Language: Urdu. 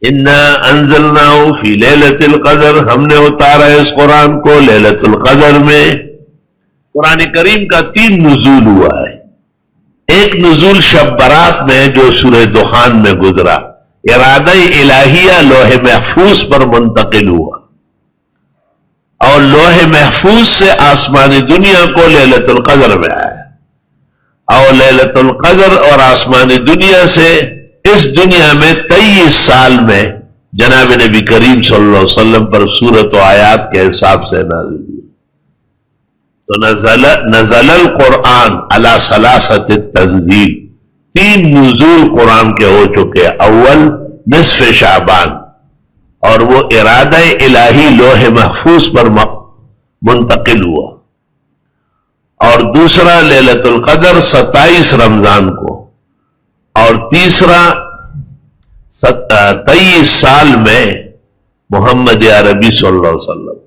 انا انزلناہ فی لیلۃ القدر، ہم نے اتارا اس قرآن کو لیلۃ القدر میں۔ قرآن کریم کا 3 نزول ہوا ہے۔ ایک نزول شب برات میں جو سورہ دخان میں گزرا، ارادہ الہیہ لوح محفوظ پر منتقل ہوا، اور لوح محفوظ سے آسمانی دنیا کو لیلۃ القدر میں آیا، اور لیلۃ القدر اور آسمانی دنیا سے اس دنیا میں 23 سال میں جناب نبی کریم صلی اللہ علیہ وسلم پر سورت و آیات کے حساب سے نازل ہوئی۔ تو نزل القرآن علی ثلاثۃ التنزیل، 3 نزول قرآن کے ہو چکے، اول نصف شعبان، اور وہ ارادہ الہی لوح محفوظ پر منتقل ہوا، اور دوسرا لیلۃ القدر 27 رمضان کو، اور تیسرا 23 سال میں محمد عربی صلی اللہ علیہ وسلم۔